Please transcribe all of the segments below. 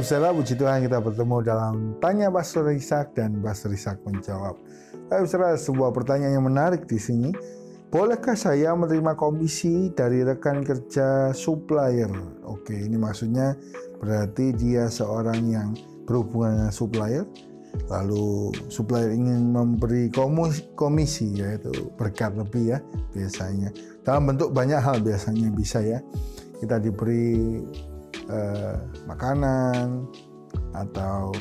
Saudara, puji Tuhan kita bertemu dalam Tanya Pastor Ishak dan Pastor Ishak menjawab. Saudara, sebuah pertanyaan yang menarik di sini. Bolehkah saya menerima komisi dari rekan kerja supplier? Oke, ini maksudnya berarti dia seorang yang berhubungan dengan supplier. Lalu supplier ingin memberi komisi, yaitu berkat lebih ya biasanya. Dalam bentuk banyak hal biasanya bisa ya. Kita diberi makanan atau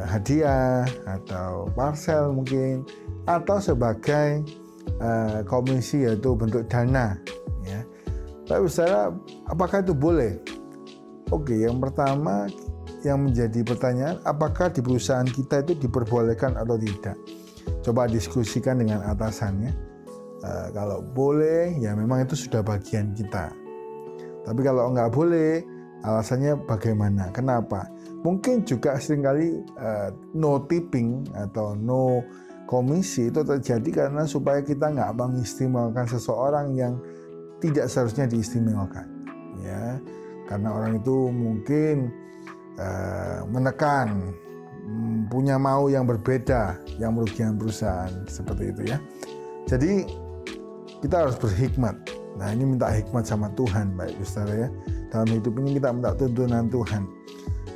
hadiah atau parcel mungkin, atau sebagai komisi yaitu bentuk dana ya. Tapi saudara, apakah itu boleh? Oke, yang pertama yang menjadi pertanyaan, apakah di perusahaan kita itu diperbolehkan atau tidak? Coba diskusikan dengan atasannya. Kalau boleh ya memang itu sudah bagian kita. Tapi kalau nggak boleh, alasannya bagaimana? Kenapa? Mungkin juga seringkali no tipping atau no komisi itu terjadi karena supaya kita nggak mengistimewakan seseorang yang tidak seharusnya diistimewakan. Ya, karena orang itu mungkin menekan, punya mau yang berbeda, yang merugikan perusahaan seperti itu ya. Jadi kita harus berhikmat. Nah, ini minta hikmat sama Tuhan, baik saudara ya. Dalam hidup ini kita minta tuntunan Tuhan.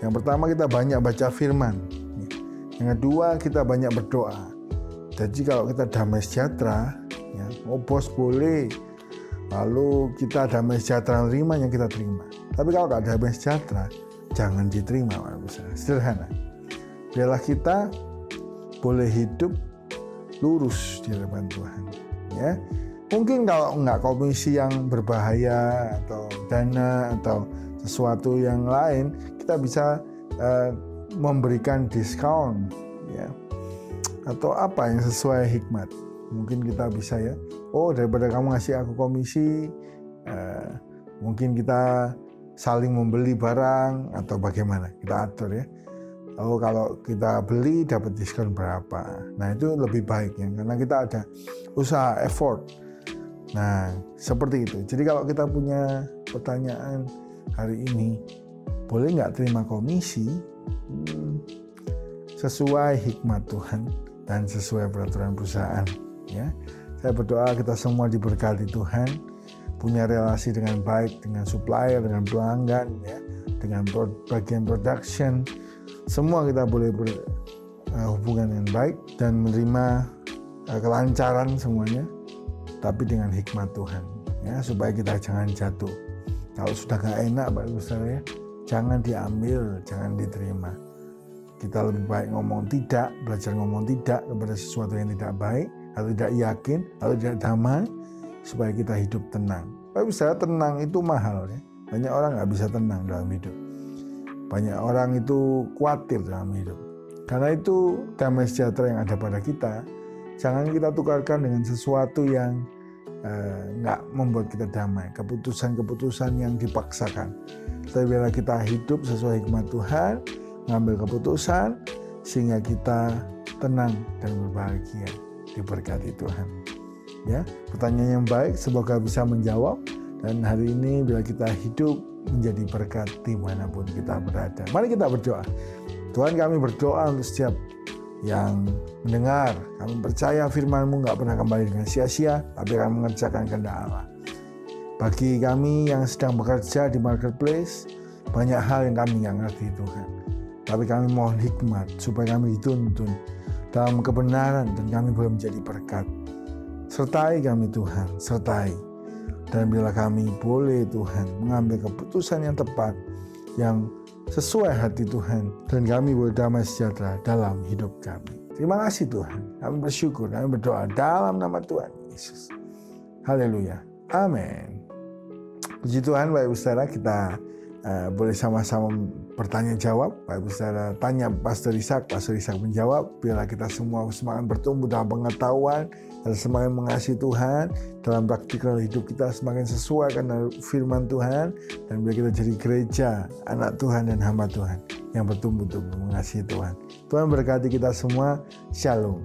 Yang pertama, kita banyak baca firman. Yang kedua, kita banyak berdoa. Jadi kalau kita damai sejahtera, ya, bos boleh. Lalu kita damai sejahtera terima yang kita terima. Tapi kalau nggak damai sejahtera, jangan diterima, sederhana. Biarlah kita boleh hidup lurus di hadapan Tuhan. Ya, mungkin kalau nggak komisi yang berbahaya atau dana atau sesuatu yang lain, kita bisa memberikan diskon, ya, atau apa yang sesuai hikmat. Mungkin kita bisa ya, daripada kamu ngasih aku komisi, mungkin kita saling membeli barang atau bagaimana, kita atur ya. Kalau kita beli dapat diskon berapa. Nah, itu lebih baik ya, karena kita ada usaha, effort. Nah, seperti itu. Jadi kalau kita punya pertanyaan hari ini, boleh nggak terima komisi? Sesuai hikmat Tuhan dan sesuai peraturan perusahaan. Ya, saya berdoa kita semua diberkati Tuhan, punya relasi dengan baik dengan supplier, dengan pelanggan, ya, dengan bagian production. Semua kita boleh berhubungan dengan baik dan menerima kelancaran semuanya, tapi dengan hikmat Tuhan, ya, supaya kita jangan jatuh. Kalau sudah gak enak, Pak Saudara ya, jangan diambil, jangan diterima. Kita lebih baik ngomong tidak, belajar ngomong tidak kepada sesuatu yang tidak baik, atau tidak yakin, atau tidak damai, supaya kita hidup tenang. Tapi saya tenang itu mahal ya. Banyak orang nggak bisa tenang dalam hidup. Banyak orang itu khawatir dalam hidup. Karena itu damai sejahtera yang ada pada kita, jangan kita tukarkan dengan sesuatu yang nggak membuat kita damai. Keputusan-keputusan yang dipaksakan. Tapi bila kita hidup sesuai hikmat Tuhan, ngambil keputusan, sehingga kita tenang dan berbahagia. Diberkati Tuhan. Ya, pertanyaan yang baik, semoga bisa menjawab. Dan hari ini bila kita hidup menjadi berkat dimanapun kita berada. Mari kita berdoa. Tuhan, kami berdoa untuk setiap yang mendengar. Kami percaya firman-Mu nggak pernah kembali dengan sia-sia, tapi akan mengerjakan kehendak Allah. Bagi kami yang sedang bekerja di marketplace, banyak hal yang kami nggak ngerti Tuhan. Tapi kami mohon hikmat supaya kami dituntun dalam kebenaran dan kami boleh menjadi berkat. Sertai kami Tuhan, sertai. Dan bila kami boleh Tuhan mengambil keputusan yang tepat, yang sesuai hati Tuhan, dan kami boleh damai sejahtera dalam hidup kami. Terima kasih Tuhan, kami bersyukur, kami berdoa dalam nama Tuhan Yesus. Haleluya, amin. Puji Tuhan, Bapak Ibu Saudara, kita boleh sama-sama bertanya jawab. Bapak Ibu Saudara tanya Pastor Ishak menjawab. Bila kita semua semakin bertumbuh dalam pengetahuan dan semakin mengasihi Tuhan, dalam praktikal hidup kita semakin sesuai dengan firman Tuhan, dan bila kita jadi gereja anak Tuhan dan hamba Tuhan yang bertumbuh-tumbuh mengasihi Tuhan. Tuhan berkati kita semua. Shalom.